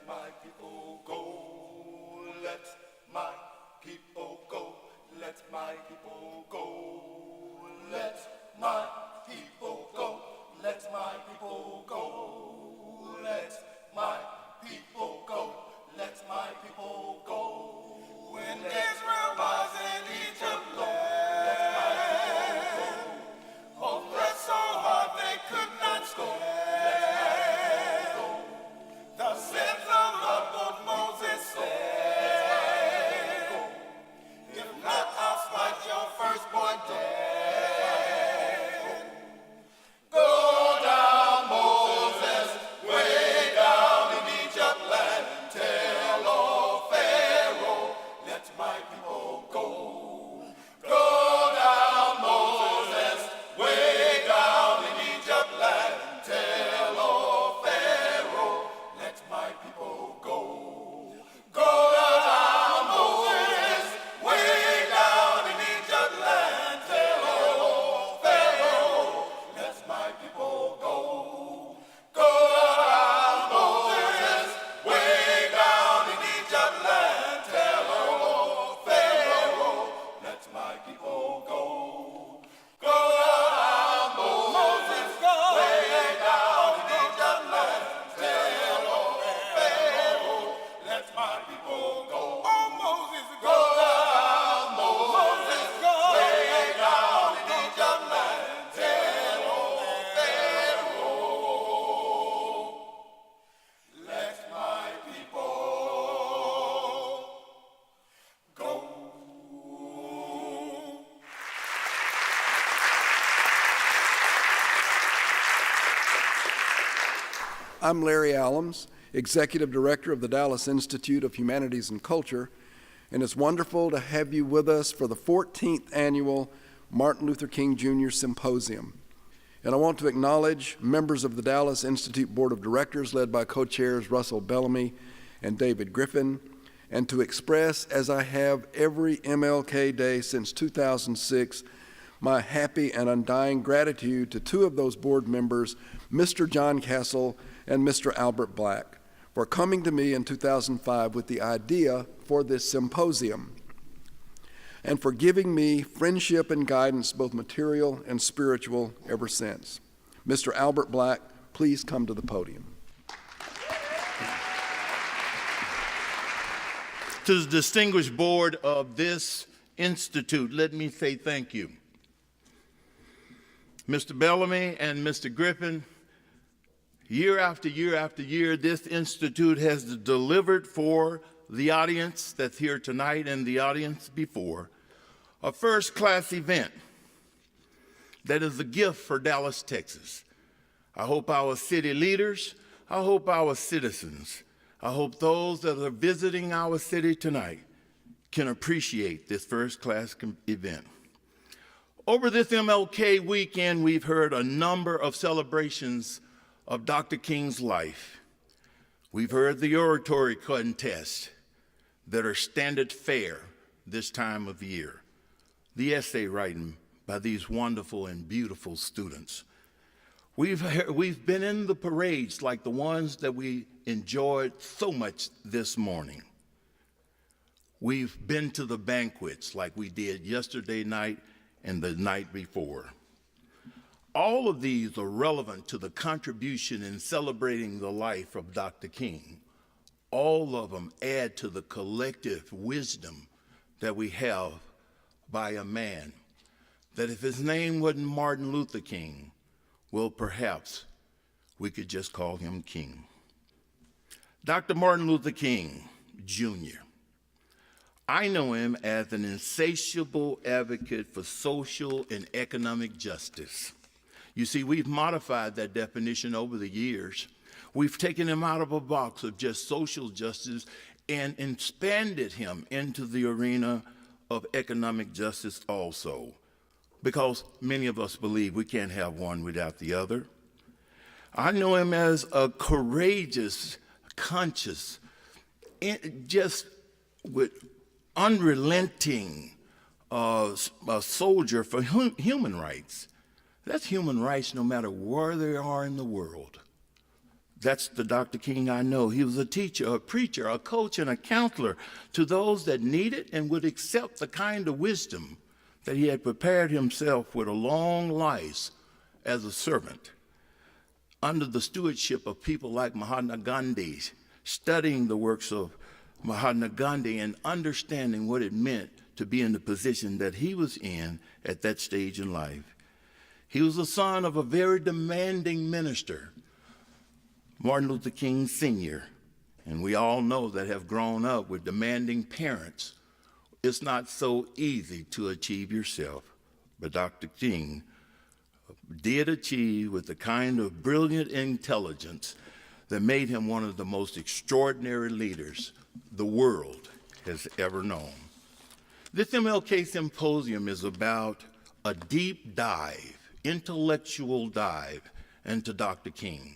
my people go. Let my people go. Let my people go. Let my people go. Let my people go. Let my people go. Let my people go. When Israel was in Egypt, let my people go. Oppressed so hard they could not stand. The sins of the boat Moses said, if not, I'll smite your firstborn dead. Go down, Moses, way down in Egypt land, and tell old Pharaoh, let my people go. Go down, Moses, way down in Egypt land, and tell old Pharaoh, let my people go. Go down, Moses, way down in Egypt land, tell old Pharaoh, let my people go. Go down, Moses, way down in Egypt land, tell old Pharaoh, let my people go. Go down, Moses, way down in Egypt land, tell old Pharaoh, let my people go. Oh, Moses, go down, Moses, way down in Egypt land, tell old Pharaoh, let my people go. I'm Larry Allums, Executive Director of the Dallas Institute of Humanities and Culture, and it's wonderful to have you with us for the 14th Annual Martin Luther King Jr. Symposium. And I want to acknowledge members of the Dallas Institute Board of Directors, led by co-chairs Russell Bellamy and David Griffin, and to express, as I have every MLK Day since 2006, my happy and undying gratitude to two of those board members, Mr. John Castle and Mr. Albert Black, for coming to me in 2005 with the idea for this symposium, and for giving me friendship and guidance, both material and spiritual, ever since. Mr. Albert Black, please come to the podium. To the distinguished board of this institute, let me say thank you. Mr. Bellamy and Mr. Griffin, year after year after year, this institute has delivered for the audience that's here tonight and the audience before a first-class event that is a gift for Dallas, Texas. I hope our city leaders, I hope our citizens, I hope those that are visiting our city tonight can appreciate this first-class event. Over this MLK weekend, we've heard a number of celebrations of Dr. King's life. We've heard the oratory contest that are standard fare this time of year, the essay writing by these wonderful and beautiful students. We've been in the parades like the ones that we enjoyed so much this morning. We've been to the banquets like we did yesterday night and the night before. All of these are relevant to the contribution in celebrating the life of Dr. King. All of them add to the collective wisdom that we have by a man, that if his name wasn't Martin Luther King, well, perhaps we could just call him King. Dr. Martin Luther King, Jr. I know him as an insatiable advocate for social and economic justice. You see, we've modified that definition over the years. We've taken him out of a box of just social justice and expanded him into the arena of economic justice also, because many of us believe we can't have one without the other. I know him as a courageous, conscious, just with unrelenting a soldier for human rights. That's human rights no matter where they are in the world. That's the Dr. King I know. He was a teacher, a preacher, a coach, and a counselor to those that needed and would accept the kind of wisdom that he had prepared himself with a long life as a servant. Under the stewardship of people like Mahatma Gandhi, studying the works of Mahatma Gandhi and understanding what it meant to be in the position that he was in at that stage in life. He was the son of a very demanding minister, Martin Luther King Sr., and we all know that have grown up with demanding parents. It's not so easy to achieve yourself, but Dr. King did achieve with the kind of brilliant intelligence that made him one of the most extraordinary leaders the world has ever known. This MLK Symposium is about a deep dive, intellectual dive into Dr. King.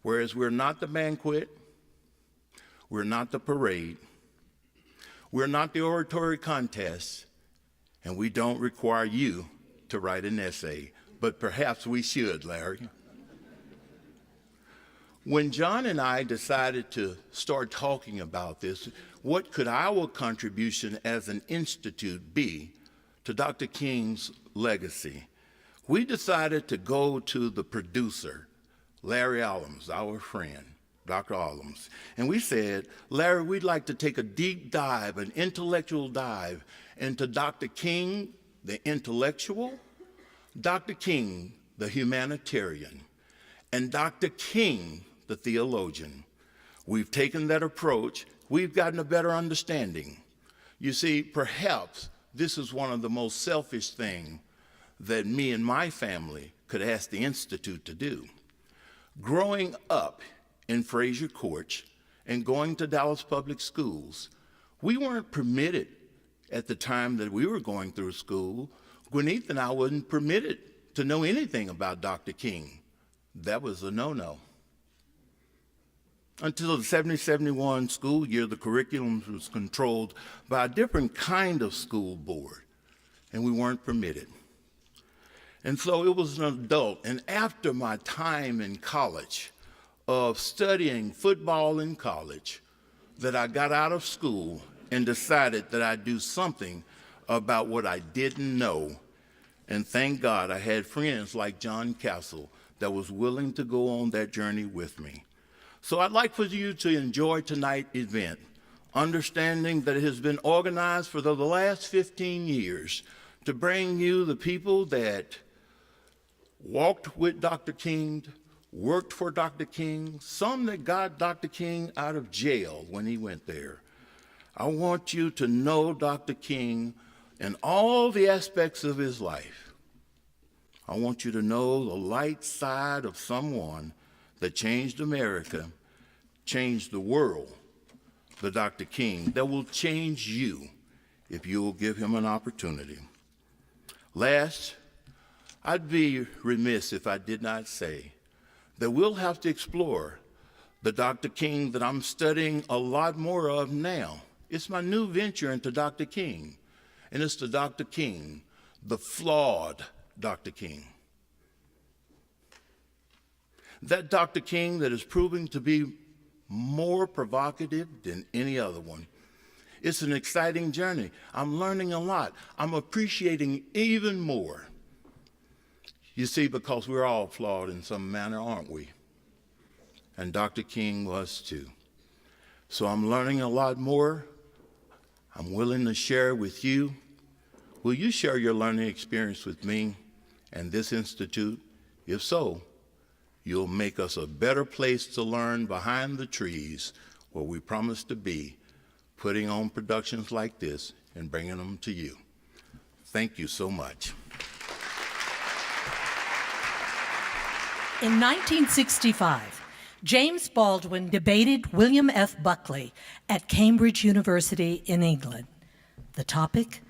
Whereas we're not the banquet, we're not the parade, we're not the oratory contest, and we don't require you to write an essay, but perhaps we should, Larry. When John and I decided to start talking about this, what could our contribution as an institute be to Dr. King's legacy? We decided to go to the producer, Larry Allums, our friend, Dr. Allums. And we said, Larry, we'd like to take a deep dive, an intellectual dive into Dr. King, the intellectual, Dr. King, the humanitarian, and Dr. King, the theologian. We've taken that approach. We've gotten a better understanding. You see, perhaps this is one of the most selfish things that me and my family could ask the Institute to do. Growing up in Fraser Court and going to Dallas Public Schools, we weren't permitted at the time that we were going through school. Gwinnett and I wasn't permitted to know anything about Dr. King. That was a no-no. Until the 70-71 school year, the curriculum was controlled by a different kind of school board, and we weren't permitted. And so it was an adult, and after my time in college of studying football in college, that I got out of school and decided that I'd do something about what I didn't know. And thank God I had friends like John Castle that was willing to go on that journey with me. So I'd like for you to enjoy tonight's event, understanding that it has been organized for the last 15 years to bring you the people that walked with Dr. King, worked for Dr. King, some that got Dr. King out of jail when he went there. I want you to know Dr. King and all the aspects of his life. I want you to know the light side of someone that changed America, changed the world, the Dr. King, that will change you if you will give him an opportunity. Last, I'd be remiss if I did not say that we'll have to explore the Dr. King that I'm studying a lot more of now. It's my new venture into Dr. King, and it's the Dr. King, the flawed Dr. King. That Dr. King that is proving to be more provocative than any other one. It's an exciting journey. I'm learning a lot. I'm appreciating even more. You see, because we're all flawed in some manner, aren't we? And Dr. King was too. So I'm learning a lot more. I'm willing to share with you. Will you share your learning experience with me and this institute? If so, you'll make us a better place to learn behind the trees where we promise to be, putting on productions like this and bringing them to you. Thank you so much. In 1965, James Baldwin debated William F. Buckley at Cambridge University in England. The topic,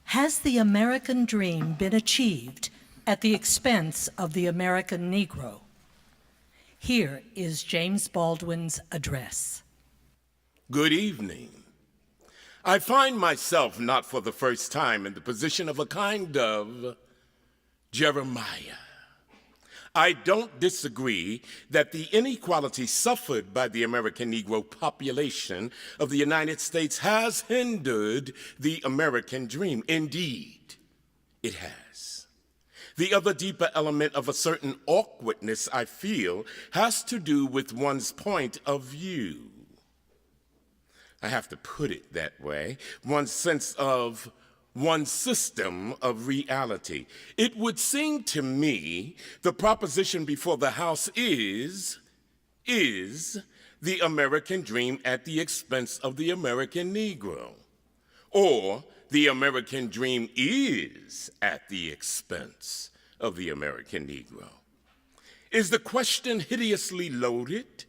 has the American dream been achieved at the expense of the American Negro? Here is James Baldwin's address. Good evening. I find myself not for the first time in the position of a kind of Jeremiah. I don't disagree that the inequality suffered by the American Negro population of the United States has hindered the American dream. Indeed, it has. The other deeper element of a certain awkwardness, I feel, has to do with one's point of view. I have to put it that way, one's sense of one's system of reality. It would seem to me the proposition before the House is the American dream at the expense of the American Negro, or the American dream is at the expense of the American Negro. Is the question hideously loaded?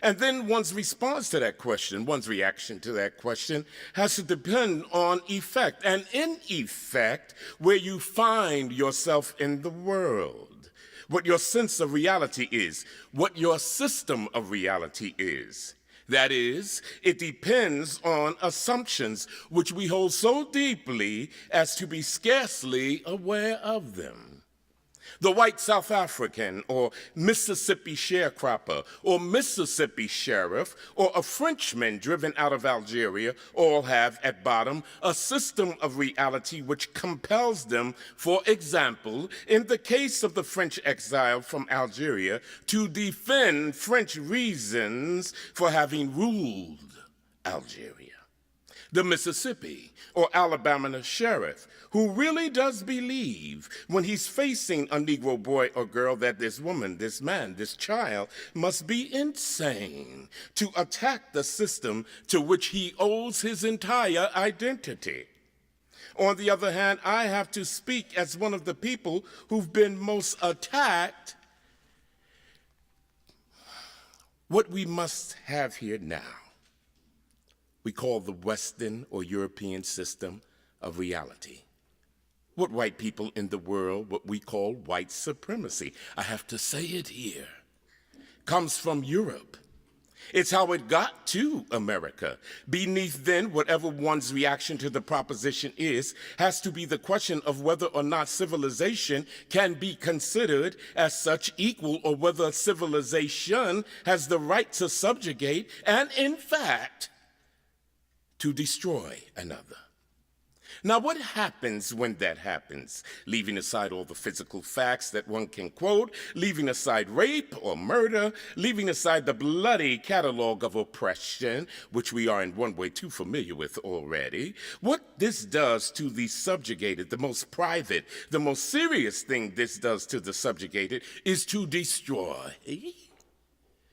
And then one's response to that question, one's reaction to that question, has to depend on effect. And in effect, where you find yourself in the world, what your sense of reality is, what your system of reality is. That is, it depends on assumptions which we hold so deeply as to be scarcely aware of them. The white South African, or Mississippi sharecropper, or Mississippi sheriff, or a Frenchman driven out of Algeria all have at bottom a system of reality which compels them, for example, in the case of the French exile from Algeria, to defend French reasons for having ruled Algeria. The Mississippi or Alabama sheriff, who really does believe when he's facing a Negro boy or girl that this woman, this man, this child must be insane to attack the system to which he owes his entire identity. On the other hand, I have to speak as one of the people who've been most attacked. What we must have here now, we call the Western or European system of reality. What white people in the world, what we call white supremacy, I have to say it here, comes from Europe. It's how it got to America. Beneath then, whatever one's reaction to the proposition is, has to be the question of whether or not civilization can be considered as such equal, or whether civilization has the right to subjugate and, in fact, to destroy another. Now, what happens when that happens? Leaving aside all the physical facts that one can quote, leaving aside rape or murder, leaving aside the bloody catalog of oppression, which we are in one way too familiar with already, what this does to the subjugated, the most private, the most serious thing this does to the subjugated is to destroy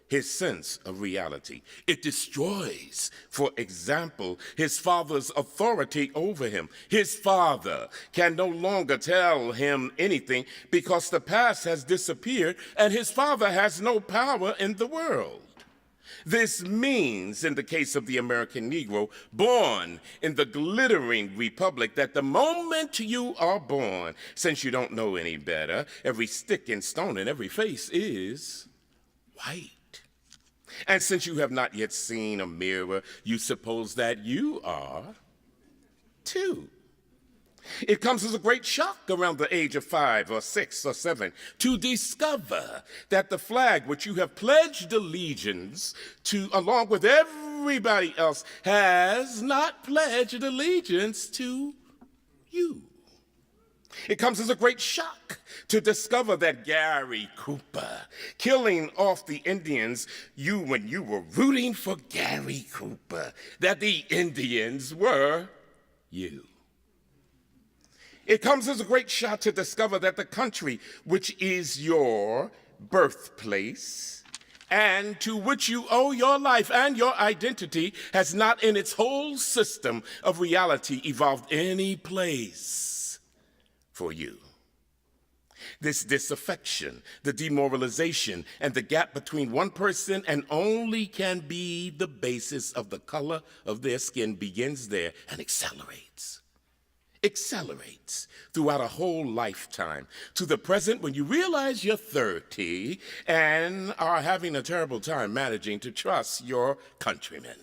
his sense of reality. It destroys, for example, his father's authority over him. His father can no longer tell him anything because the past has disappeared and his father has no power in the world. This means, in the case of the American Negro, born in the glittering republic, that the moment you are born, since you don't know any better, every stick and stone and every face is white. And since you have not yet seen a mirror, you suppose that you are too. It comes as a great shock around the age of 5 or 6 or 7 to discover that the flag which you have pledged allegiance to, along with everybody else, has not pledged allegiance to you. It comes as a great shock to discover that Gary Cooper, killing off the Indians, when you were rooting for Gary Cooper, that the Indians were you. It comes as a great shock to discover that the country which is your birthplace and to which you owe your life and your identity has not in its whole system of reality evolved any place for you. This disaffection, the demoralization, and the gap between one person and only can be the basis of the color of their skin begins there and accelerates throughout a whole lifetime to the present when you realize you're 30 and are having a terrible time managing to trust your countrymen.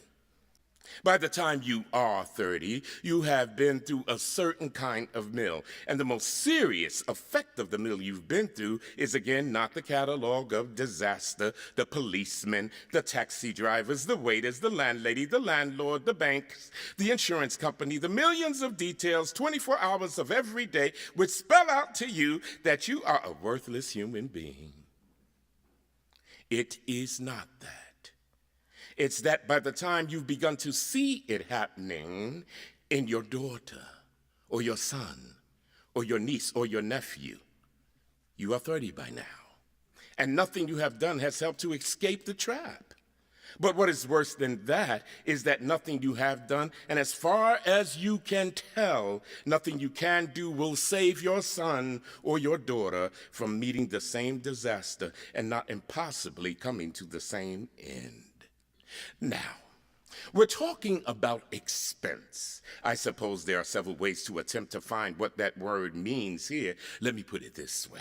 By the time you are 30, you have been through a certain kind of mill. And the most serious effect of the mill you've been through is, again, not the catalog of disaster, the policemen, the taxi drivers, the waiters, the landlady, the landlord, the banks, the insurance company, the millions of details, 24 hours of every day, which spell out to you that you are a worthless human being. It is not that. It's that by the time you've begun to see it happening in your daughter or your son or your niece or your nephew, you are 30 by now. And nothing you have done has helped to escape the trap. But what is worse than that is that nothing you have done, and as far as you can tell, nothing you can do will save your son or your daughter from meeting the same disaster and not impossibly coming to the same end. Now, we're talking about expense. I suppose there are several ways to attempt to find what that word means here. Let me put it this way.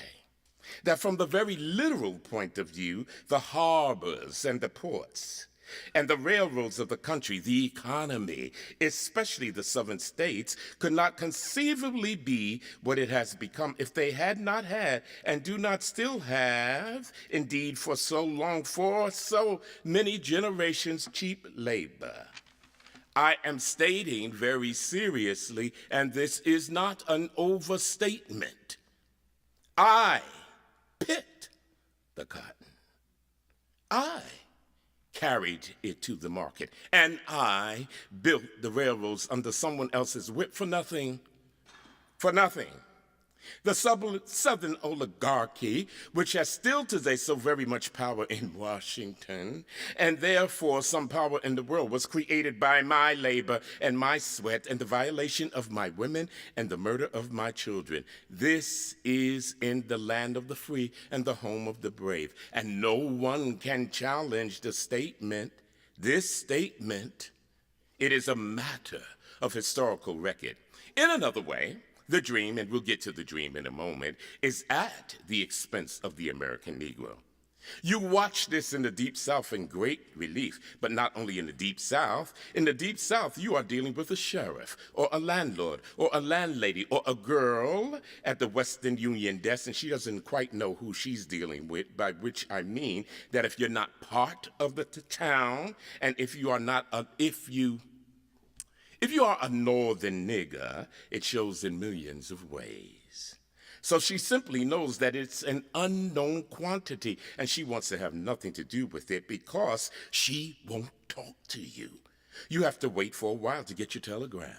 That from the very literal point of view, the harbors and the ports and the railroads of the country, the economy, especially the southern states, could not conceivably be what it has become if they had not had and do not still have, indeed for so long, for so many generations, cheap labor. I am stating very seriously, and this is not an overstatement, I picked the cotton. I carried it to the market, and I built the railroads under someone else's whip for nothing. For nothing. The Southern oligarchy, which has still today so very much power in Washington, and therefore some power in the world, was created by my labor and my sweat and the violation of my women and the murder of my children. This is in the land of the free and the home of the brave. And no one can challenge the statement. This statement, it is a matter of historical record. In another way, the dream, and we'll get to the dream in a moment, is at the expense of the American Negro. You watch this in the Deep South in great relief, but not only in the Deep South. In the Deep South, you are dealing with a sheriff, or a landlord, or a landlady, or a girl at the Western Union desk, and she doesn't quite know who she's dealing with, by which I mean that if you're not part of the town, and if you are a northern nigger, it shows in millions of ways. So she simply knows that it's an unknown quantity, and she wants to have nothing to do with it because she won't talk to you. You have to wait for a while to get your telegram.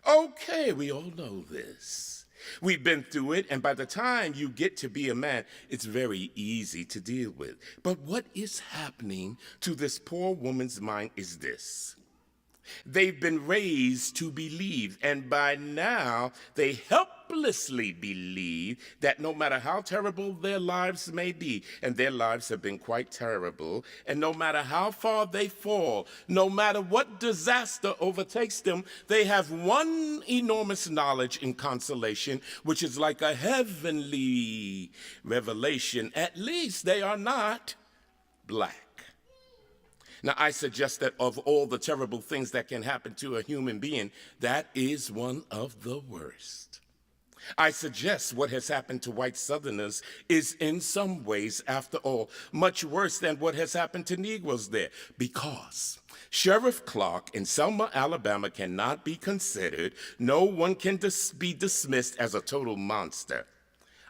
Okay, we all know this. We've been through it, and by the time you get to be a man, it's very easy to deal with. But what is happening to this poor woman's mind is this. They've been raised to believe, and by now they helplessly believe that no matter how terrible their lives may be, and their lives have been quite terrible, and no matter how far they fall, no matter what disaster overtakes them, they have one enormous knowledge and consolation, which is like a heavenly revelation. At least they are not black. Now, I suggest that of all the terrible things that can happen to a human being, that is one of the worst. I suggest what has happened to white Southerners is in some ways, after all, much worse than what has happened to Negroes there, because Sheriff Clark in Selma, Alabama cannot be considered. No one can be dismissed as a total monster.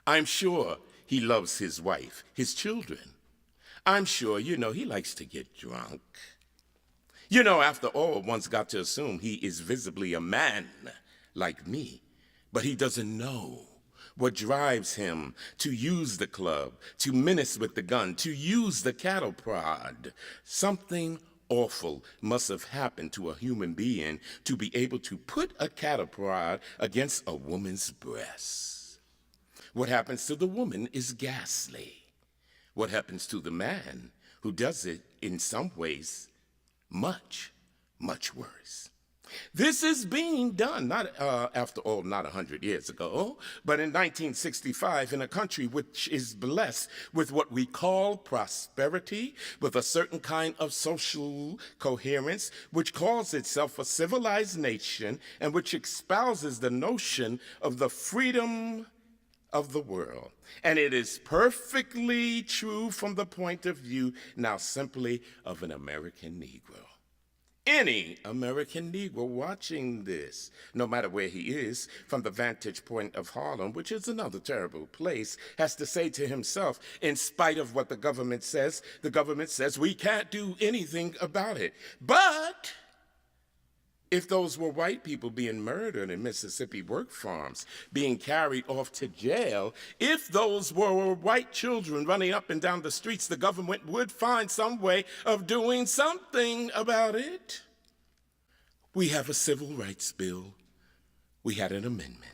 I'm sure he loves his wife, his children. I'm sure, he likes to get drunk. After all, one's got to assume he is visibly a man like me, but he doesn't know what drives him to use the club, to menace with the gun, to use the cattle prod. Something awful must have happened to a human being to be able to put a cattle prod against a woman's breast. What happens to the woman is ghastly. What happens to the man who does it in some ways much, much worse. This is being done, after all, not 100 years ago, but in 1965 in a country which is blessed with what we call prosperity, with a certain kind of social coherence, which calls itself a civilized nation and which espouses the notion of the freedom of the world. And it is perfectly true from the point of view now simply of an American Negro. Any American Negro watching this, no matter where he is, from the vantage point of Harlem, which is another terrible place, has to say to himself, in spite of what the government says we can't do anything about it. But if those were white people being murdered in Mississippi work farms, being carried off to jail, if those were white children running up and down the streets, the government would find some way of doing something about it. We have a civil rights bill. We had an amendment.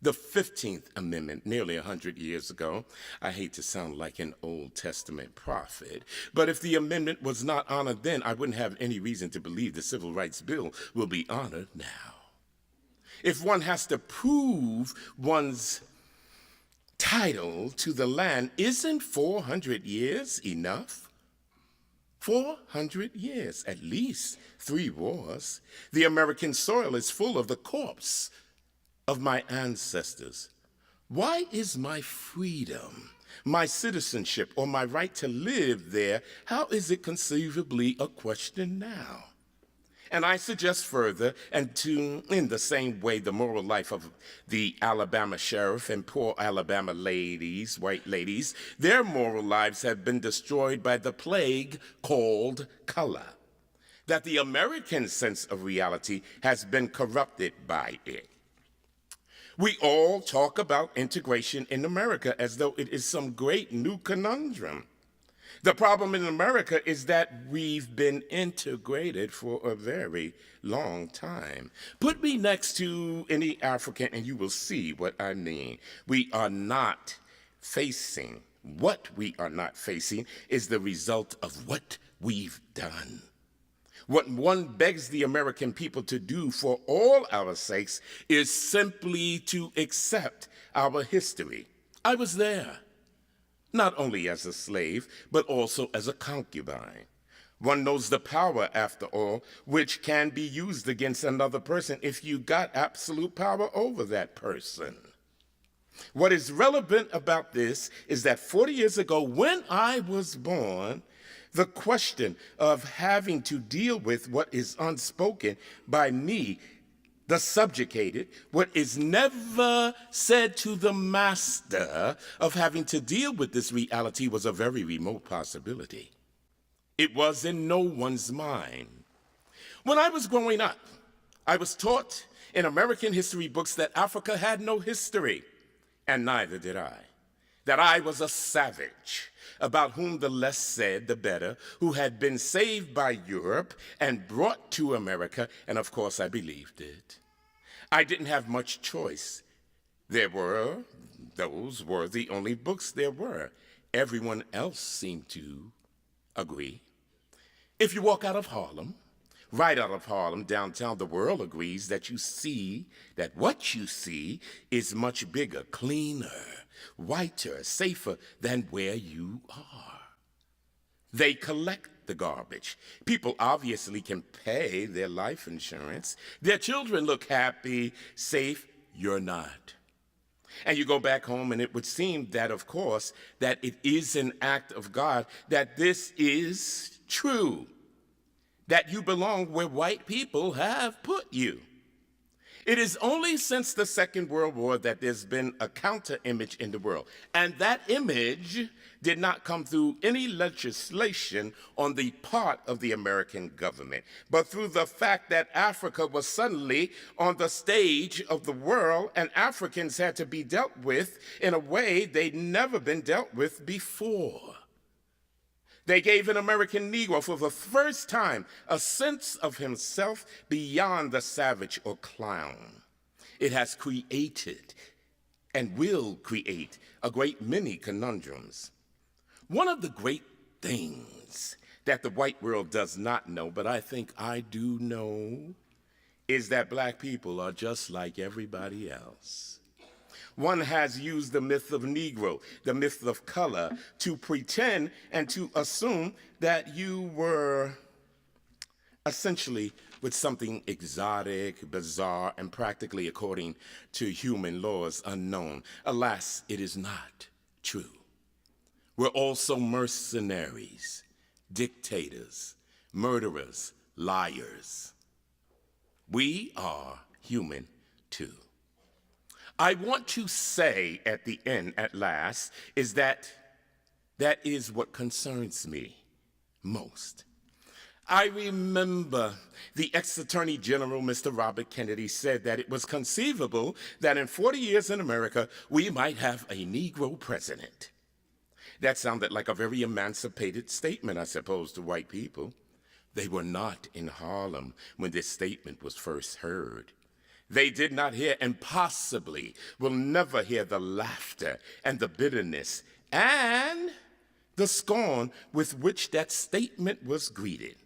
The 15th Amendment, nearly 100 years ago. I hate to sound like an Old Testament prophet, but if the amendment was not honored then, I wouldn't have any reason to believe the Civil Rights Bill will be honored now. If one has to prove one's title to the land, isn't 400 years enough? 400 years, at least 3 wars. The American soil is full of the corpse of my ancestors. Why is my freedom, my citizenship, or my right to live there, how is it conceivably a question now? And I suggest further, and to, in the same way, the moral life of the Alabama sheriff and poor Alabama ladies, white ladies, their moral lives have been destroyed by the plague called color, that the American sense of reality has been corrupted by it. We all talk about integration in America as though it is some great new conundrum. The problem in America is that we've been integrated for a very long time. Put me next to any African and you will see what I mean. What we are not facing is the result of what we've done. What one begs the American people to do for all our sakes is simply to accept our history. I was there, not only as a slave, but also as a concubine. One knows the power, after all, which can be used against another person if you got absolute power over that person. What is relevant about this is that 40 years ago, when I was born, the question of having to deal with what is unspoken by me, the subjugated, what is never said to the master, of having to deal with this reality was a very remote possibility. It was in no one's mind. When I was growing up, I was taught in American history books that Africa had no history, and neither did I. That I was a savage, about whom the less said, the better, who had been saved by Europe and brought to America, and of course I believed it. I didn't have much choice. Those were the only books there were. Everyone else seemed to agree. If you walk out of Harlem, right out of Harlem, downtown, the world agrees that what you see is much bigger, cleaner, whiter, safer than where you are. They collect the garbage. People obviously can pay their life insurance. Their children look happy, safe. You're not. And you go back home and it would seem that, of course, that it is an act of God, that this is true, that you belong where white people have put you. It is only since the Second World War that there's been a counter-image in the world. And that image did not come through any legislation on the part of the American government, but through the fact that Africa was suddenly on the stage of the world, and Africans had to be dealt with in a way they'd never been dealt with before. They gave an American Negro, for the first time, a sense of himself beyond the savage or clown. It has created and will create a great many conundrums. One of the great things that the white world does not know, but I think I do know, is that black people are just like everybody else. One has used the myth of Negro, the myth of color, to pretend and to assume that you were essentially with something exotic, bizarre, and practically, according to human laws, unknown. Alas, it is not true. We're also mercenaries, dictators, murderers, liars. We are human too. I want to say at the end, at last, is that is what concerns me most. I remember the ex-Attorney General, Mr. Robert Kennedy, said that it was conceivable that in 40 years in America, we might have a Negro president. That sounded like a very emancipated statement, I suppose, to white people. They were not in Harlem when this statement was first heard. They did not hear, and possibly will never hear, the laughter and the bitterness and the scorn with which that statement was greeted.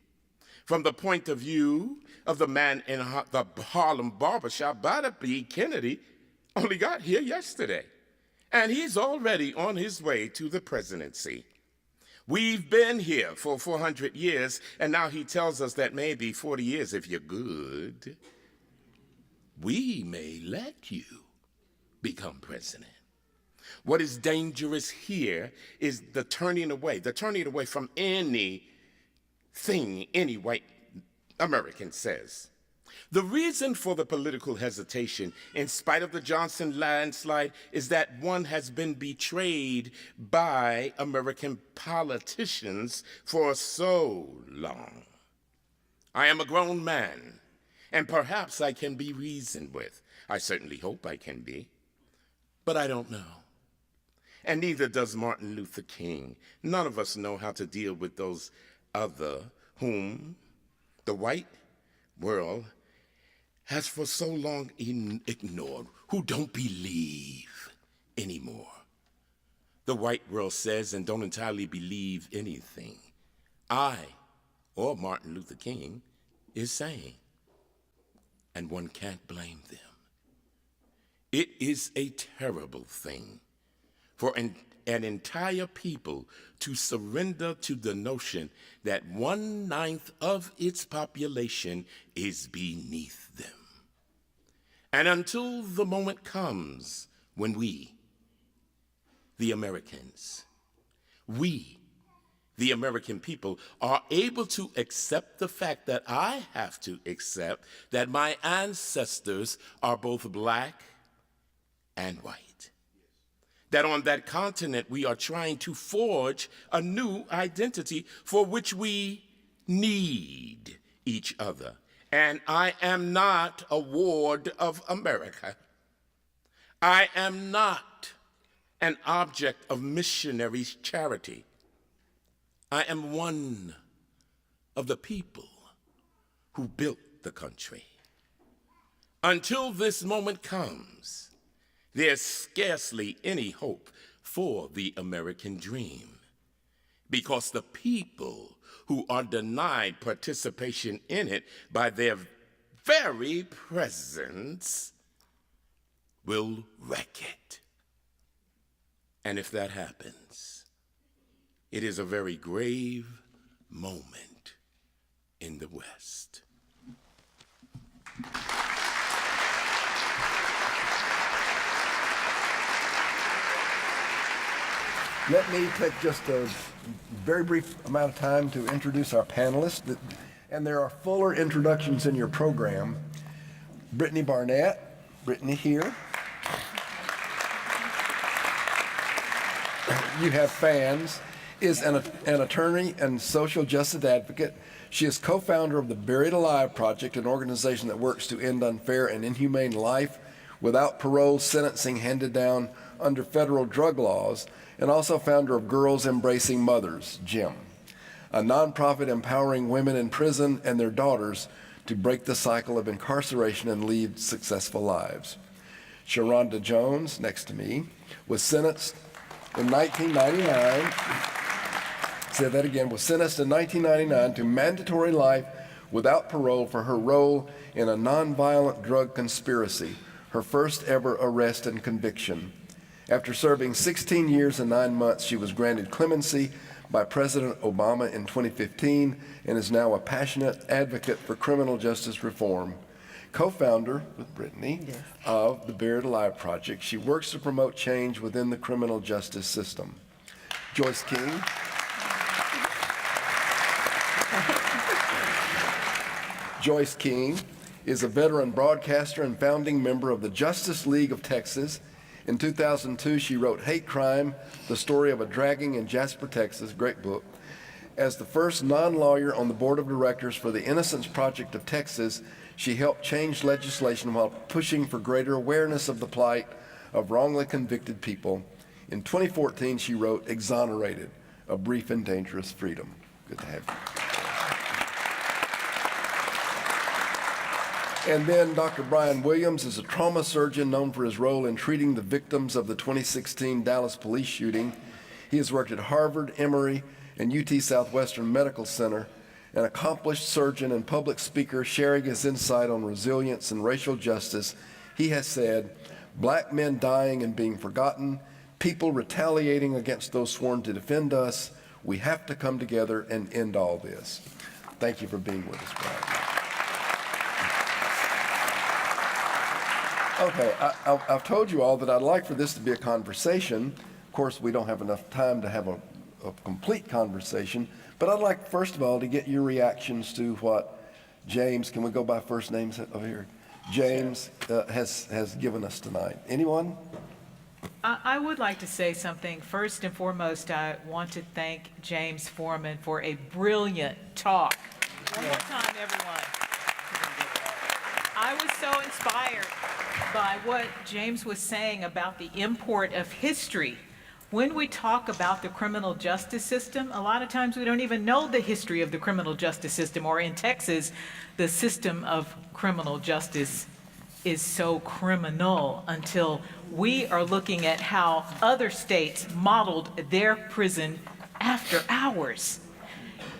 From the point of view of the man in the Harlem barbershop, Bobby B. Kennedy only got here yesterday, and he's already on his way to the presidency. We've been here for 400 years, and now he tells us that maybe 40 years, if you're good, we may let you become president. What is dangerous here is the turning away from anything any white American says. The reason for the political hesitation, in spite of the Johnson landslide, is that one has been betrayed by American politicians for so long. I am a grown man, and perhaps I can be reasoned with. I certainly hope I can be, but I don't know. And neither does Martin Luther King. None of us know how to deal with those other whom the white world has for so long ignored, who don't believe anymore. The white world says and don't entirely believe anything I or Martin Luther King is saying, and one can't blame them. It is a terrible thing for an entire people to surrender to the notion that 1/9 of its population is beneath them. And until the moment comes when we, the Americans, we, the American people, are able to accept the fact that I have to accept that my ancestors are both black and white. That on that continent we are trying to forge a new identity for which we need each other. And I am not a ward of America. I am not an object of missionary charity. I am one of the people who built the country. Until this moment comes, there's scarcely any hope for the American dream, because the people who are denied participation in it by their very presence will wreck it. And if that happens, it is a very grave moment in the West. Let me take just a very brief amount of time to introduce our panelists. And there are fuller introductions in your program. Brittany Barnett, Brittany here. You have fans, is an attorney and social justice advocate. She is co-founder of the Buried Alive Project, an organization that works to end unfair and inhumane life without parole sentencing handed down under federal drug laws, and also founder of Girls Embracing Mothers, GEM, a nonprofit empowering women in prison and their daughters to break the cycle of incarceration and lead successful lives. Sharanda Jones, next to me, was sentenced in 1999, say that again, was sentenced in 1999 to mandatory life without parole for her role in a nonviolent drug conspiracy, her first ever arrest and conviction. After serving 16 years and 9 months, she was granted clemency by President Obama in 2015 and is now a passionate advocate for criminal justice reform. Co-founder with Brittany of the Buried Alive Project, she works to promote change within the criminal justice system. Joyce King. Joyce King is a veteran broadcaster and founding member of the Justice League of Texas. In 2002, she wrote Hate Crime, the story of a dragging in Jasper, Texas, great book. As the first non-lawyer on the board of directors for the Innocence Project of Texas, she helped change legislation while pushing for greater awareness of the plight of wrongly convicted people. In 2014, she wrote Exonerated, A Brief and Dangerous Freedom. Good to have you. And then Dr. Brian Williams is a trauma surgeon known for his role in treating the victims of the 2016 Dallas police shooting. He has worked at Harvard, Emory, and UT Southwestern Medical Center, an accomplished surgeon and public speaker sharing his insight on resilience and racial justice. He has said, "Black men dying and being forgotten, people retaliating against those sworn to defend us. We have to come together and end all this." Thank you for being with us, Brian. Okay, I've told you all that I'd like for this to be a conversation. Of course, we don't have enough time to have a complete conversation, but I'd like, first of all, to get your reactions to what James, can we go by first names over here? James has given us tonight. Anyone? I would like to say something. First and foremost, I want to thank James Forman for a brilliant talk. One more time, everyone. I was so inspired by what James was saying about the import of history. When we talk about the criminal justice system, a lot of times we don't even know the history of the criminal justice system, or in Texas, the system of criminal justice is so criminal until we are looking at how other states modeled their prison after hours.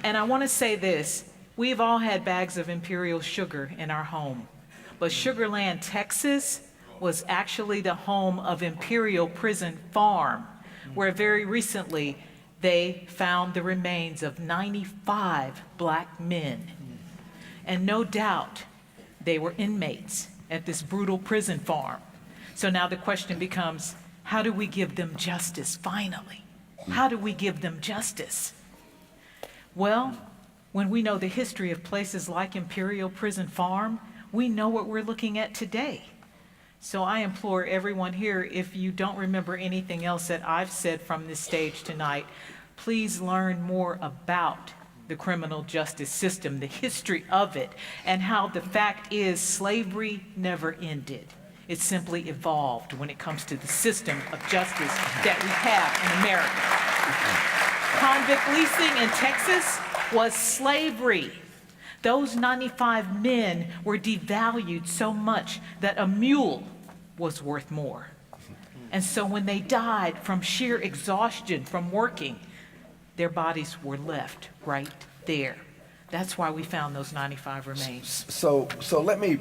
And I want to say this, we've all had bags of imperial sugar in our home, but Sugarland, Texas was actually the home of Imperial Prison Farm, where very recently they found the remains of 95 black men. And no doubt they were inmates at this brutal prison farm. So now the question becomes, how do we give them justice finally? How do we give them justice? Well, when we know the history of places like Imperial Prison Farm, we know what we're looking at today. So I implore everyone here, if you don't remember anything else that I've said from this stage tonight, please learn more about the criminal justice system, the history of it, and how the fact is slavery never ended. It simply evolved when it comes to the system of justice that we have in America. Convict leasing in Texas was slavery. Those 95 men were devalued so much that a mule was worth more. And so when they died from sheer exhaustion from working, their bodies were left right there. That's why we found those 95 remains. So let me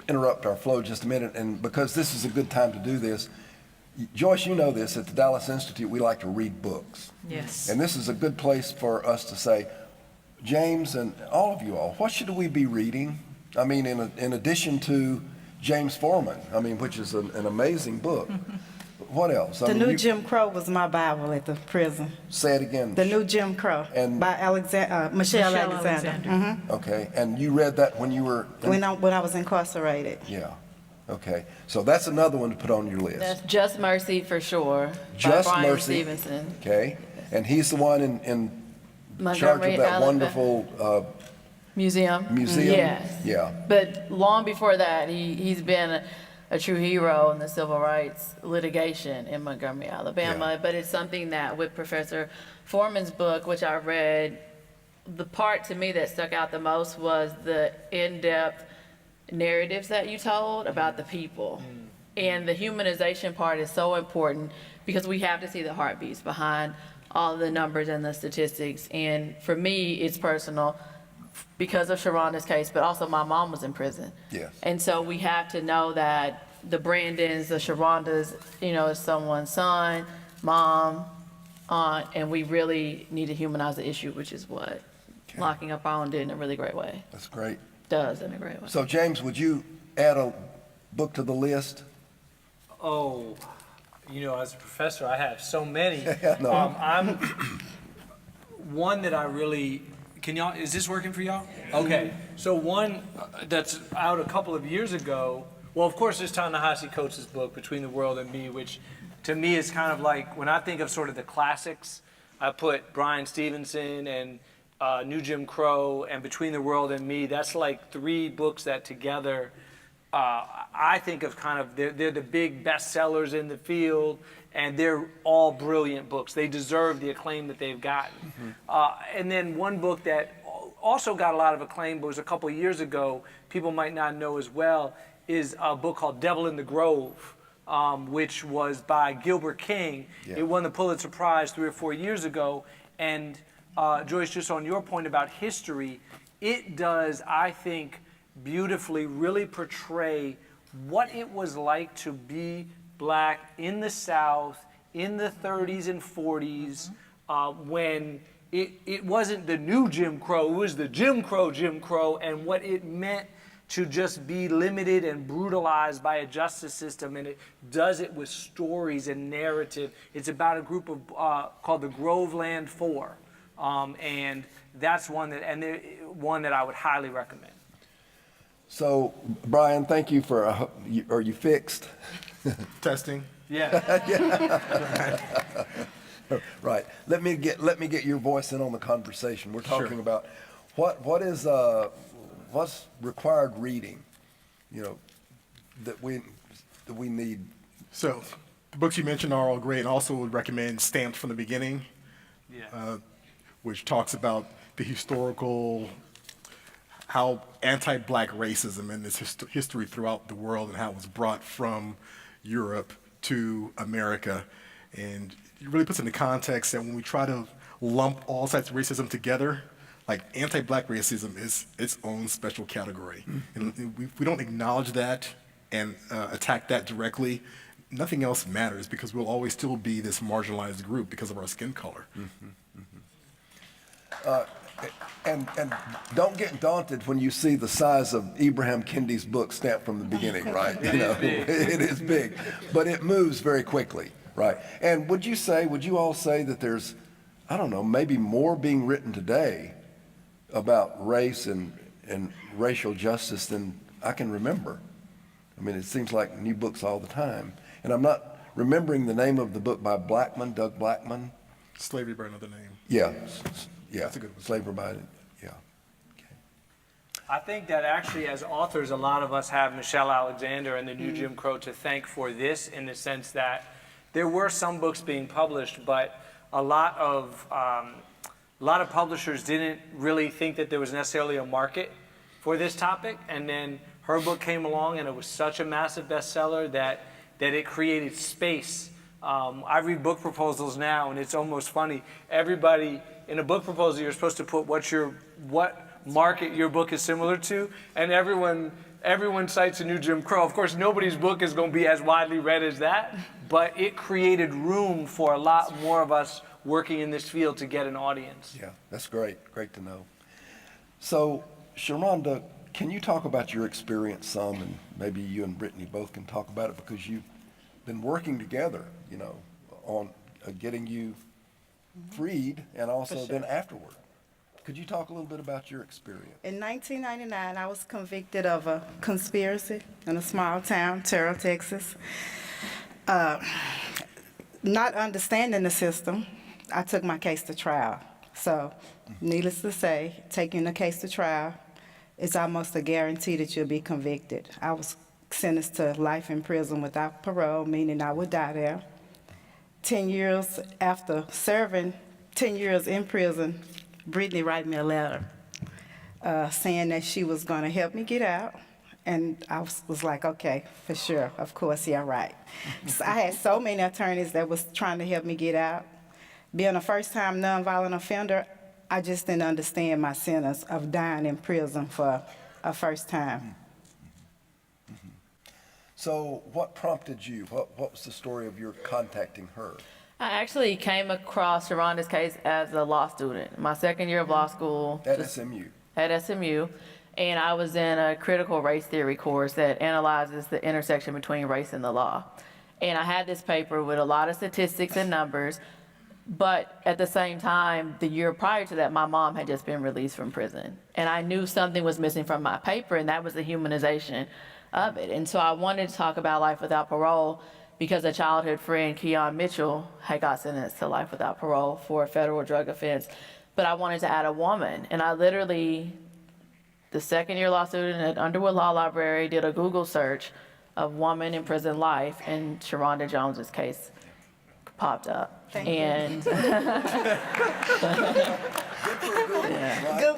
interrupt our flow just a minute, and because this is a good time to do this, Joyce, you know this, at the Dallas Institute, we like to read books. Yes. And this is a good place for us to say, James and all of you all, what should we be reading? I mean, in addition to James Forman, I mean, which is an amazing book. What else? The New Jim Crow was my Bible at the prison. Say it again. The New Jim Crow by Michelle Alexander. Mm-hmm. Okay, and you read that when you were? When I was incarcerated. Yeah. Okay, so that's another one to put on your list. That's Just Mercy for sure. Just by Brian Mercy. Stevenson. Okay, and he's the one in charge Montgomery, of that Alabama. Wonderful Museum. Yes. Yeah. But long before that, he's been a true hero in the civil rights litigation in Montgomery, Alabama. Yeah. But it's something that with Professor Forman's book, which I read, the part to me that stuck out the most was the in-depth narratives that you told about the people. And the humanization part is so important because we have to see the heartbeats behind all the numbers and the statistics. And for me, it's personal. because of Sharonda's case, but also my mom was in prison. Yes. And so we have to know that the Brandons, the Sharondas, you know, is someone's son, mom, aunt, and we really need to humanize the issue, which is what Locking Up Ireland did in a really great way. That's great. Does in a great way. So James, would you add a book to the list? Oh, you know, as a professor, I have so many. No. I'm one that I really, is this working for y'all? Okay, so one that's out a couple of years ago, well, of course, there's Ta-Nehisi Coates' book, Between the World and Me, which to me is kind of like, when I think of sort of the classics, I put Bryan Stevenson and New Jim Crow and Between the World and Me. That's like 3 books that together I think of kind of, they're the big bestsellers in the field, and they're all brilliant books. They deserve the acclaim that they've gotten. And then one book that also got a lot of acclaim, but was a couple of years ago, people might not know as well, is a book called Devil in the Grove, which was by Gilbert King. Yeah. It won the Pulitzer Prize 3 or 4 years ago. And Joyce, just on your point about history, it does, I think, beautifully really portray what it was like to be black in the South in the 30s and 40s, when it wasn't the new Jim Crow, it was the Jim Crow, and what it meant to just be limited and brutalized by a justice system. And it does it with stories and narrative. It's about a group of called the Groveland Four, and that's one that I would highly recommend. So, Brian, thank you for, are you fixed? Testing. Yeah. Right. Let me get your voice in on the conversation. We're talking about what's required reading, you know, that we need. So, the books you mentioned are all great, and also would recommend Stamped from the Beginning, which talks about the historical, how anti-black racism and this history throughout the world and how it was brought from Europe to America. And it really puts into context that when we try to lump all types of racism together, like anti-black racism is its own special category. And if we don't acknowledge that and attack that directly, nothing else matters, because we'll always still be this marginalized group because of our skin color. And don't get daunted when you see the size of Ibram Kendi's book, Stamped from the Beginning, right? You know, it is big, but it moves very quickly, right? And would you all say that there's, I don't know, maybe more being written today about race and racial justice than I can remember? I mean, it seems like new books all the time. And I'm not remembering the name of the book by Doug Blackman. Slavery by Another Name. Yeah. Yeah, That's a good one. Slavery by, yeah. Okay. I think that actually, as authors, a lot of us have Michelle Alexander and the New Jim Crow to thank for this, in the sense that there were some books being published, but a lot of publishers didn't really think that there was necessarily a market for this topic. And then her book came along, and it was such a massive bestseller that it created space. I read book proposals now, and it's almost funny. Everybody in a book proposal, you're supposed to put what market your book is similar to, and everyone cites a New Jim Crow. Of course, nobody's book is going to be as widely read as that, but it created room for a lot more of us working in this field to get an audience. Yeah, that's great. Great to know. So, Sharanda, can you talk about your experience some, and maybe you and Brittany both can talk about it, because you've been working together, you know, on getting you freed, and also then afterward. Could you talk a little bit about your experience? In 1999, I was convicted of a conspiracy in a small town, Terrell, Texas. Not understanding the system, I took my case to trial. So, needless to say, taking the case to trial, it's almost a guarantee that you'll be convicted. I was sentenced to life in prison without parole, meaning I would die there. 10 years after serving 10 years in prison, Brittany wrote me a letter saying that she was going to help me get out. And I was like, okay, for sure, of course, yeah, right. So I had so many attorneys that was trying to help me get out. Being a first-time nonviolent offender, I just didn't understand my sentence of dying in prison for a first time. So what prompted you? What was the story of your contacting her? I actually came across Sharonda's case as a law student. My second year of law school. At SMU. At SMU. And I was in a critical race theory course that analyzes the intersection between race and the law. And I had this paper with a lot of statistics and numbers, but at the same time, the year prior to that, my mom had just been released from prison. And I knew something was missing from my paper, and that was the humanization of it. And so I wanted to talk about life without parole because a childhood friend, Keon Mitchell, had got sentenced to life without parole for a federal drug offense. But I wanted to add a woman, and I literally, the second year law student at Underwood Law Library, did a Google search of woman in prison life, and Sharanda Jones's case popped up. Thank and you. Good,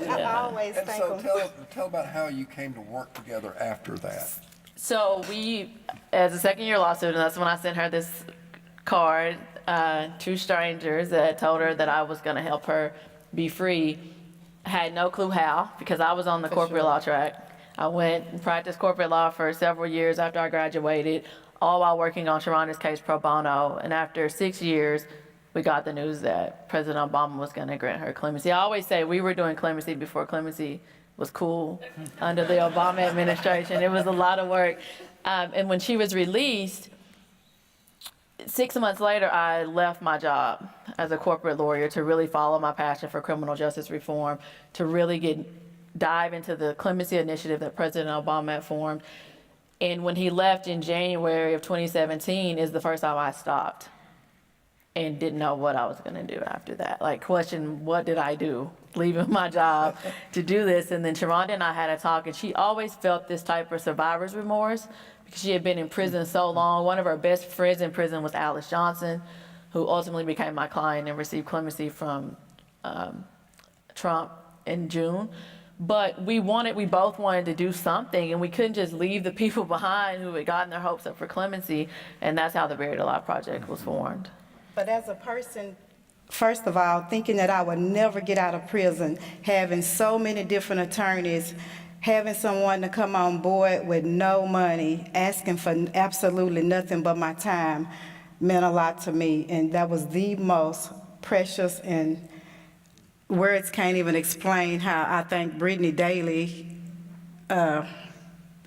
I always And thank so them. tell about how you came to work together after that. So we, as a second year law student, that's when I sent her this card, two strangers that told her that I was gonna help her be free. Had no clue how, because I was on the corporate law track. I went and practiced corporate law for several years after I graduated, all while working on Sharonda's case pro bono. And after 6 years, we got the news that President Obama was gonna grant her clemency. I always say we were doing clemency before clemency was cool under the Obama administration. It was a lot of work. And when she was released, 6 months later, I left my job as a corporate lawyer to really follow my passion for criminal justice reform, to really dive into the clemency initiative that President Obama had formed. And when he left in January of 2017 is the first time I stopped and didn't know what I was gonna do after that. Like, question, what did I do? Leaving my job to do this. And then Sharanda and I had a talk, and she always felt this type of survivor's remorse because she had been in prison so long. One of her best friends in prison was Alice Johnson, who ultimately became my client and received clemency from Trump in June. But we both wanted to do something, and we couldn't just leave the people behind who had gotten their hopes up for clemency, and that's how the Buried Alive Project was formed. But as a person, first of all, thinking that I would never get out of prison, having so many different attorneys, having someone to come on board with no money, asking for absolutely nothing but my time, meant a lot to me, and that was the most precious, and words can't even explain how I thank Brittany daily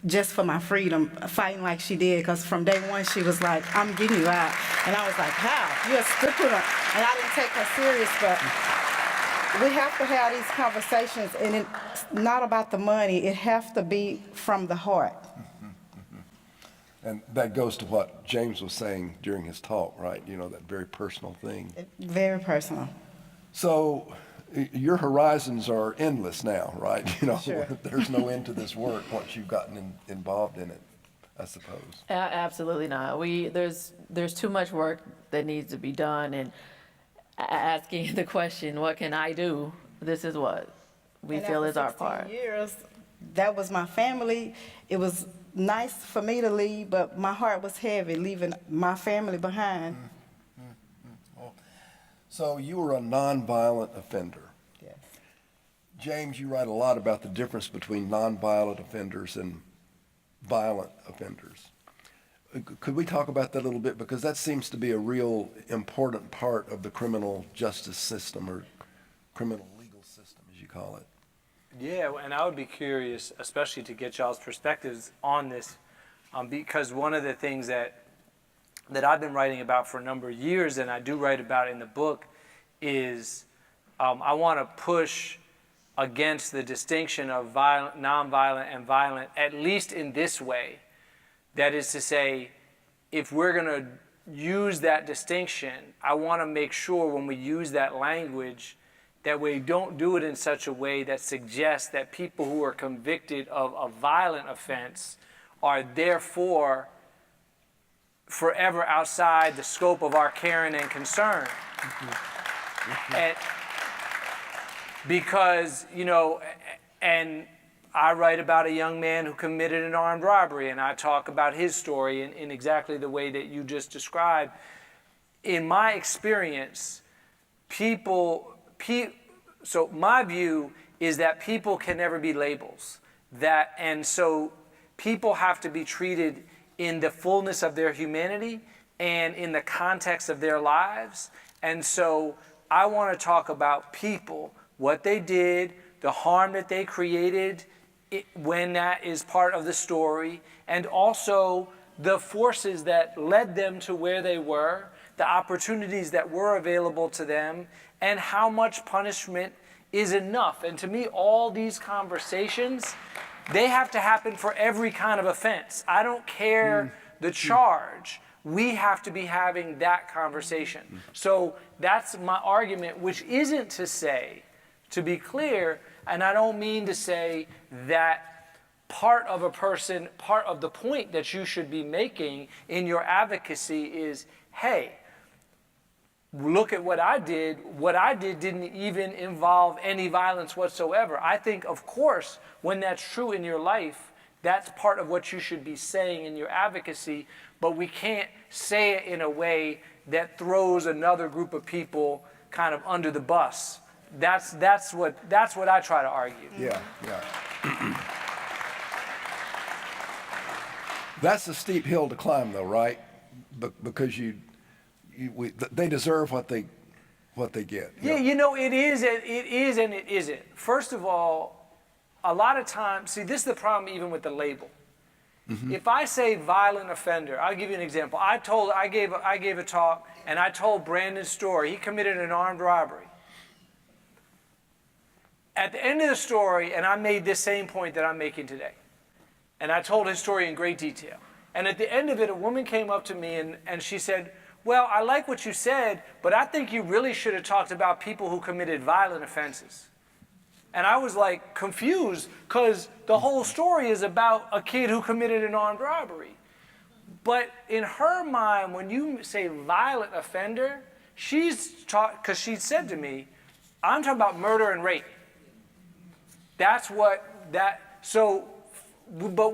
just for my freedom, fighting like she did, because from day one she was like, I'm getting you out. And I was like, how? You're a student. And I didn't take her serious, but we have to have these conversations, and it's not about the money. It has to be from the heart. And that goes to what James was saying during his talk, right? You know, that very personal thing. Very personal. So your horizons are endless now, right? You know, Sure. There's no end to this work once you've gotten involved in it, I suppose. Absolutely not. There's too much work that needs to be done, and asking the question, what can I do? This is what we feel is our part. 16 years, that was my family. It was nice for me to leave, but my heart was heavy leaving my family behind. So you were a nonviolent offender. Yes. James, you write a lot about the difference between nonviolent offenders and violent offenders. Could we talk about that a little bit? Because that seems to be a real important part of the criminal justice system, or criminal legal system, as you call it. Yeah, and I would be curious, especially to get y'all's perspectives on this, because one of the things that I've been writing about for a number of years, and I do write about in the book, is I want to push against the distinction of violent, nonviolent and violent, at least in this way. That is to say, if we're going to use that distinction, I want to make sure when we use that language that we don't do it in such a way that suggests that people who are convicted of a violent offense are therefore forever outside the scope of our caring and concern. And because, you know, and I write about a young man who committed an armed robbery, and I talk about his story in exactly the way that you just described. In my experience, so my view is that people can never be labels. And so people have to be treated in the fullness of their humanity and in the context of their lives. And so I want to talk about people, what they did, the harm that they created when that is part of the story, and also the forces that led them to where they were, the opportunities that were available to them, and how much punishment is enough. And to me, all these conversations, they have to happen for every kind of offense. I don't care the charge. We have to be having that conversation. So that's my argument, which isn't to say, to be clear, and I don't mean to say that part of the point that you should be making in your advocacy is, hey, look at what I did. What I did didn't even involve any violence whatsoever. I think, of course, when that's true in your life, that's part of what you should be saying in your advocacy, but we can't say it in a way that throws another group of people kind of under the bus. That's what I try to argue. Yeah. That's a steep hill to climb, though, right? Because they deserve what they get. Yeah, it is and it isn't. First of all, a lot of times, see, this is the problem even with the label. Mm-hmm. If I say violent offender, I'll give you an example. I gave a talk and I told Brandon's story. He committed an armed robbery. At the end of the story, and I made this same point that I'm making today, and I told his story in great detail. And at the end of it, a woman came up to me and she said, well, I like what you said, but I think you really should have talked about people who committed violent offenses. And I was like confused because the whole story is about a kid who committed an armed robbery. But in her mind, when you say violent offender, because she said to me, I'm talking about murder and rape. But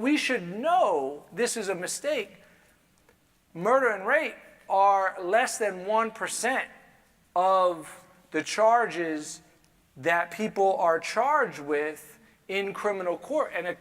we should know this is a mistake. Murder and rape are less than 1% of the charges that people are charged with in criminal court. And a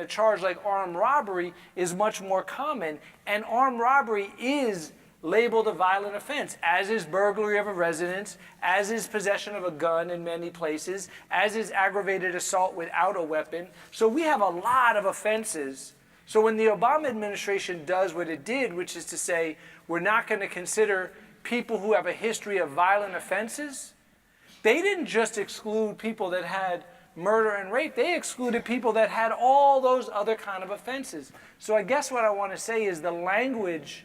charge like armed robbery is much more common. And armed robbery is labeled a violent offense, as is burglary of a residence, as is possession of a gun in many places, as is aggravated assault without a weapon. So we have a lot of offenses. So when the Obama administration does what it did, which is to say, we're not going to consider people who have a history of violent offenses, they didn't just exclude people that had murder and rape. They excluded people that had all those other kind of offenses. So I guess what I want to say is the language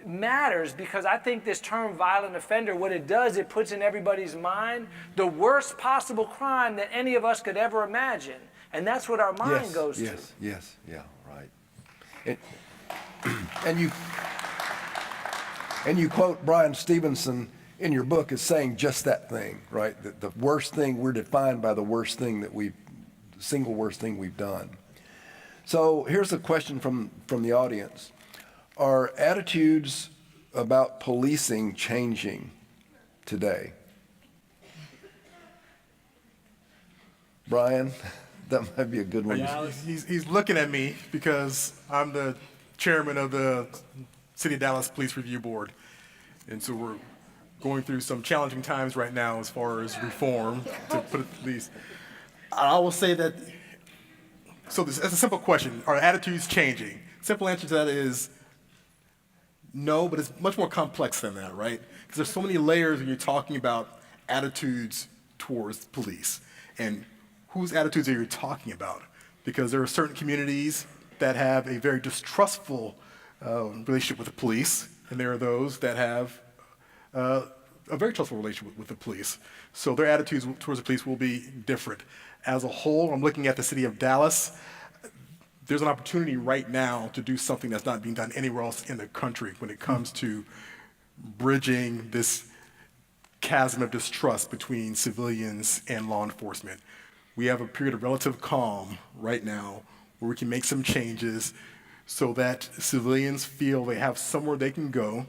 matters, because I think this term violent offender, what it does, it puts in everybody's mind the worst possible crime that any of us could ever imagine. And that's what our mind goes to. Yes, right. And you quote Brian Stevenson in your book as saying just that thing, right? The worst thing, we're defined by the single worst thing we've done. So here's a question from the audience. Are attitudes about policing changing today? Brian, that might be a good one. He's looking at me because I'm the chairman of the City of Dallas Police Review Board. And so we're going through some challenging times right now as far as reform, to put it at least. I will say that, that's a simple question. Are attitudes changing? Simple answer to that is no, but it's much more complex than that, right? Because there's so many layers when you're talking about attitudes towards police. And whose attitudes are you talking about? Because there are certain communities that have a very distrustful relationship with the police, and there are those that have a very trustful relationship with the police. So their attitudes towards the police will be different. As a whole, I'm looking at the city of Dallas. There's an opportunity right now to do something that's not being done anywhere else in the country when it comes to bridging this chasm of distrust between civilians and law enforcement. We have a period of relative calm right now where we can make some changes so that civilians feel they have somewhere they can go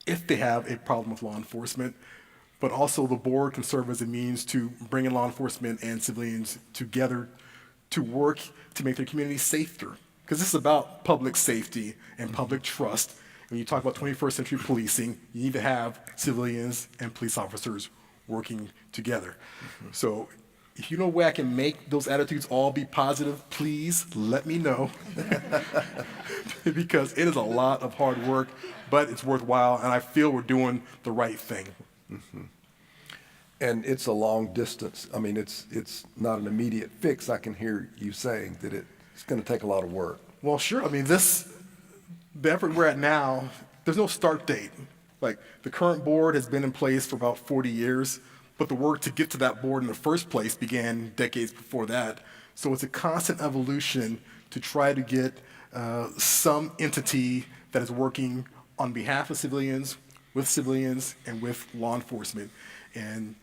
if they have a problem with law enforcement but also the board can serve as a means to bring in law enforcement and civilians together to work to make their communities safer. Because this is about public safety and public trust. When you talk about 21st century policing, you need to have civilians and police officers working together. So if you know a way I can make those attitudes all be positive, please let me know. Because it is a lot of hard work, but it's worthwhile, and I feel we're doing the right thing. And it's a long distance. I mean, it's not an immediate fix. I can hear you saying that it's going to take a lot of work. Well, sure. I mean, the effort we're at now, there's no start date. Like, the current board has been in place for about 40 years, but the work to get to that board in the first place began decades before that. So it's a constant evolution to try to get some entity that is working on behalf of civilians, and with law enforcement. And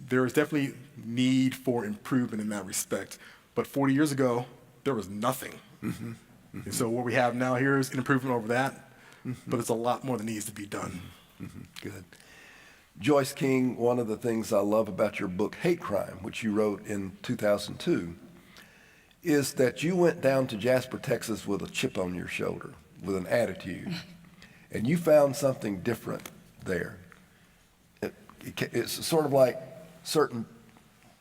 there is definitely need for improvement in that respect. But 40 years ago, there was nothing. And so what we have now here is an improvement over that, but it's a lot more that needs to be done. Good. Joyce King, one of the things I love about your book, Hate Crime, which you wrote in 2002, is that you went down to Jasper, Texas with a chip on your shoulder, with an attitude, and you found something different there. It's sort of like certain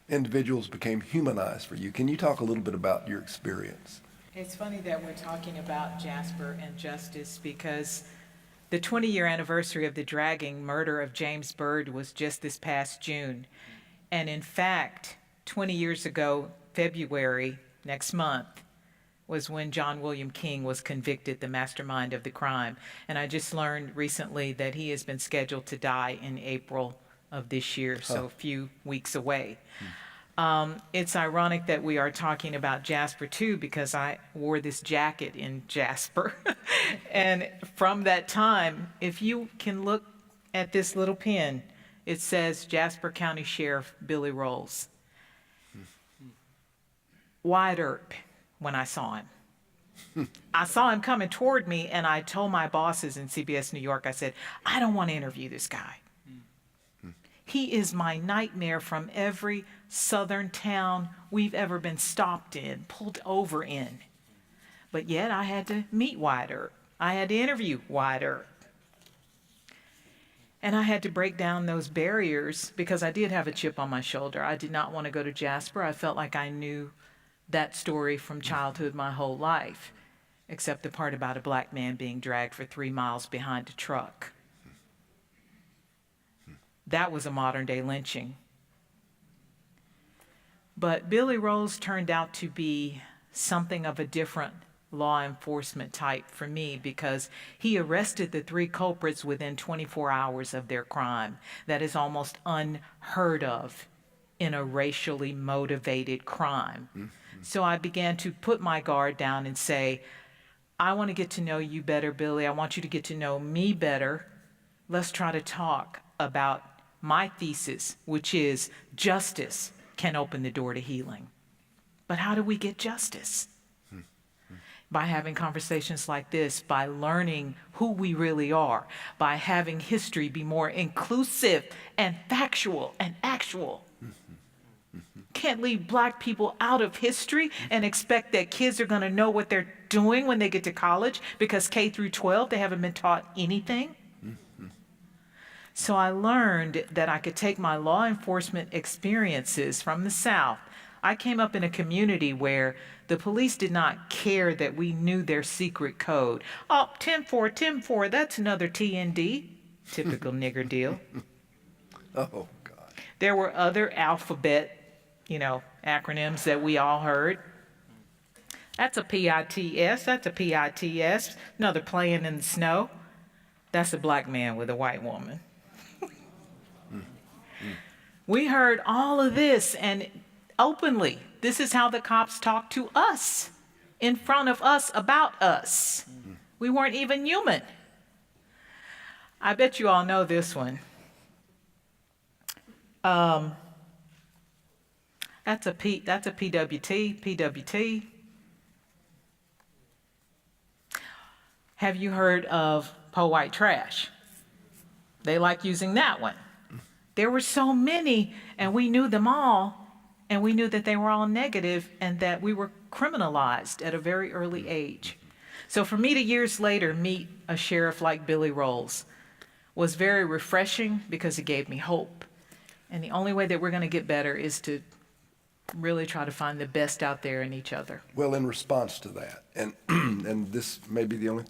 individuals became humanized for you. Can you talk a little bit about your experience? It's funny that we're talking about Jasper and justice because the 20-year anniversary of the dragging murder of James Byrd was just this past June. And in fact, 20 years ago, February, next month, was when John William King was convicted, the mastermind of the crime. And I just learned recently that he has been scheduled to die in April of this year, so a few weeks away. It's ironic that we are talking about Jasper too, because I wore this jacket in Jasper. And from that time, if you can look at this little pin, it says Jasper County Sheriff Billy Rolls. Wide Earp when I saw him. I saw him coming toward me, and I told my bosses in CBS New York, I said, I don't want to interview this guy. He is my nightmare from every southern town we've ever been stopped in, pulled over in. But yet I had to meet Wide Earp. I had to interview Wide Earp. And I had to break down those barriers because I did have a chip on my shoulder. I did not want to go to Jasper. I felt like I knew that story from childhood my whole life, except the part about a black man being dragged for 3 miles behind a truck. That was a modern-day lynching. But Billy Rolls turned out to be something of a different law enforcement type for me because he arrested the 3 culprits within 24 hours of their crime. That is almost unheard of in a racially motivated crime. So I began to put my guard down and say, I want to get to know you better, Billy. I want you to get to know me better. Let's try to talk about my thesis, which is justice can open the door to healing. But how do we get justice? By having conversations like this, by learning who we really are, by having history be more inclusive and factual and actual. Can't leave black people out of history and expect that kids are going to know what they're doing when they get to college because K through 12, they haven't been taught anything. So I learned that I could take my law enforcement experiences from the South. I came up in a community where the police did not care that we knew their secret code. Oh, 10-4, 10-4, that's another TND. Typical nigger deal. Oh, God. There were other alphabet, acronyms that we all heard. That's a PITS, that's a PITS, another playing in the snow. That's a black man with a white woman. We heard all of this, and openly, this is how the cops talked to us, in front of us, about us. We weren't even human. I bet you all know this one. That's a PWT. Have you heard of Po White Trash? They like using that one. There were so many, and we knew them all, and we knew that they were all negative and that we were criminalized at a very early age. So for me to years later meet a sheriff like Billy Rolls was very refreshing because it gave me hope. And the only way that we're going to get better is to really try to find the best out there in each other. Well, in response to that, and this may be the only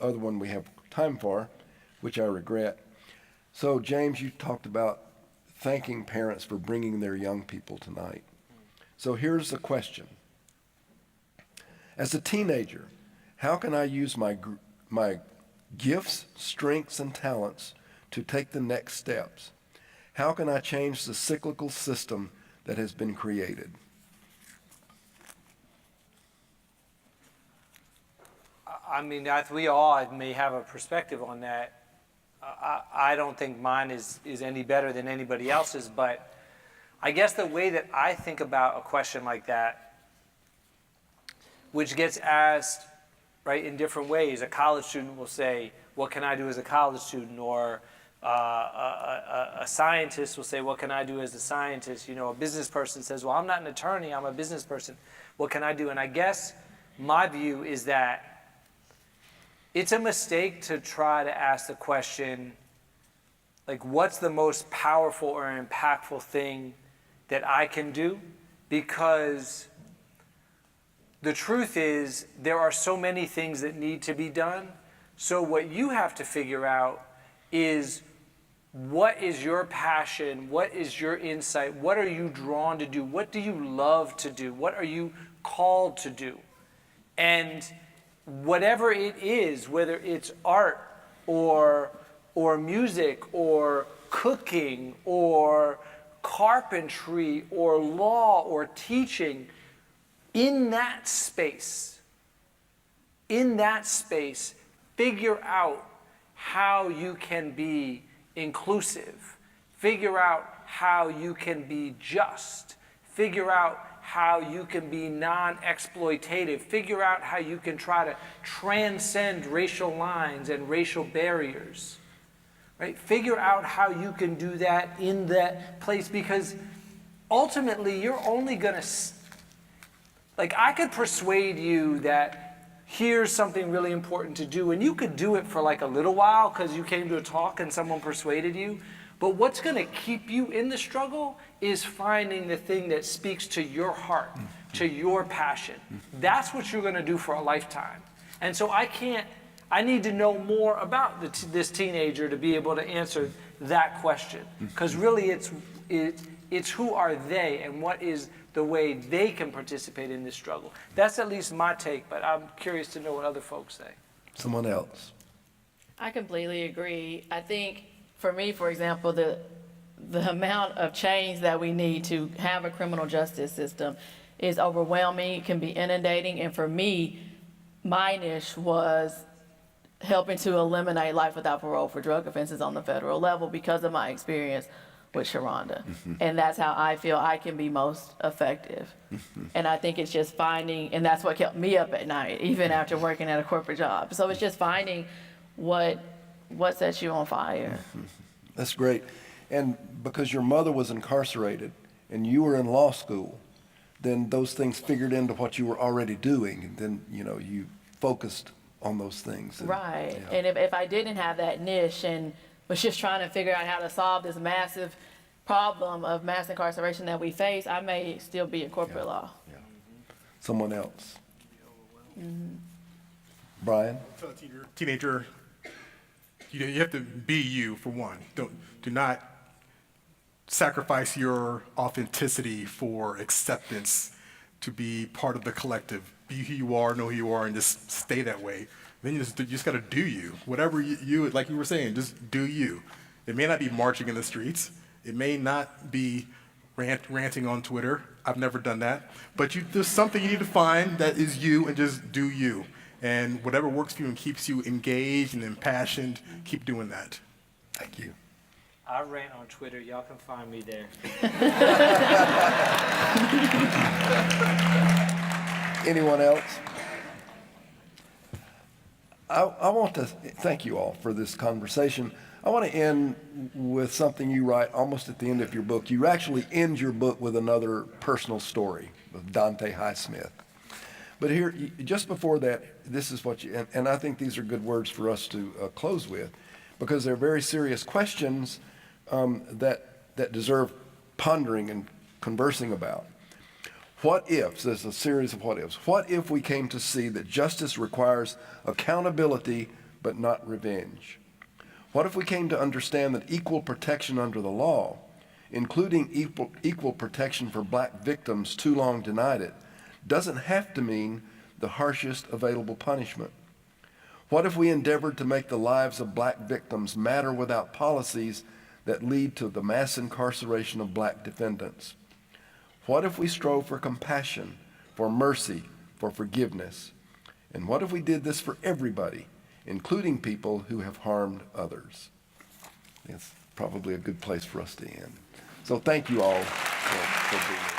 other one we have time for, which I regret. So, James, you talked about thanking parents for bringing their young people tonight. So here's the question. As a teenager, how can I use my gifts, strengths, and talents to take the next steps? How can I change the cyclical system that has been created? I mean, we all may have a perspective on that. I don't think mine is any better than anybody else's, but I guess the way that I think about a question like that, which gets asked, right, in different ways. A college student will say, what can I do as a college student? Or a scientist will say, what can I do as a scientist? You know, a business person says, well, I'm not an attorney, I'm a business person. What can I do? And I guess my view is that it's a mistake to try to ask the question, like, what's the most powerful or impactful thing that I can do? Because the truth is, there are so many things that need to be done. So what you have to figure out is, what is your passion? What is your insight? What are you drawn to do? What do you love to do? What are you called to do? And whatever it is, whether it's art or music or cooking or carpentry or law or teaching, in that space, figure out how you can be inclusive. Figure out how you can be just. Figure out how you can be non-exploitative. Figure out how you can try to transcend racial lines and racial barriers. Right? Figure out how you can do that in that place, because ultimately you're only going to, like, I could persuade you that here's something really important to do, and you could do it for like a little while because you came to a talk and someone persuaded you. But what's going to keep you in the struggle is finding the thing that speaks to your heart, to your passion. That's what you're going to do for a lifetime. And so I need to know more about this teenager to be able to answer that question. Because really it's who are they and what is the way they can participate in this struggle. That's at least my take, but I'm curious to know what other folks say. Someone else. I completely agree. I think, for me, for example, the amount of change that we need to have a criminal justice system is overwhelming, can be inundating, and for me, my niche was helping to eliminate life without parole for drug offenses on the federal level because of my experience with Sharanda. And that's how I feel I can be most effective. And I think it's just finding, and that's what kept me up at night, even after working at a corporate job. So it's just finding what sets you on fire. That's great. And because your mother was incarcerated and you were in law school, then those things figured into what you were already doing, and then, you know, you focused on those things. And, right. Yeah. And if I didn't have that niche and was just trying to figure out how to solve this massive problem of mass incarceration that we face, I may still be in corporate law. Yeah. Someone else. Brian? Tell a teenager, you have to be you, for one. Do not sacrifice your authenticity for acceptance, to be part of the collective. Be who you are, know who you are, and just stay that way. Then you just got to do you. Whatever you, like you were saying, just do you. It may not be marching in the streets. It may not be ranting on Twitter. I've never done that. But there's something you need to find that is you, and just do you. And whatever works for you and keeps you engaged and impassioned, keep doing that. Thank you. I rant on Twitter. Y'all can find me there. Anyone else? I want to thank you all for this conversation. I want to end with something you write almost at the end of your book. You actually end your book with another personal story of Dante Highsmith. But here, just before that, this is what you, and I think these are good words for us to close with, because they're very serious questions that deserve pondering and conversing about. What if, so there's a series of what ifs, what if we came to see that justice requires accountability but not revenge? What if we came to understand that equal protection under the law, including equal protection for black victims too long denied it, doesn't have to mean the harshest available punishment? What if we endeavored to make the lives of black victims matter without policies that lead to the mass incarceration of black defendants? What if we strove for compassion, for mercy, for forgiveness? And what if we did this for everybody, including people who have harmed others? It's probably a good place for us to end. So thank you all for being here.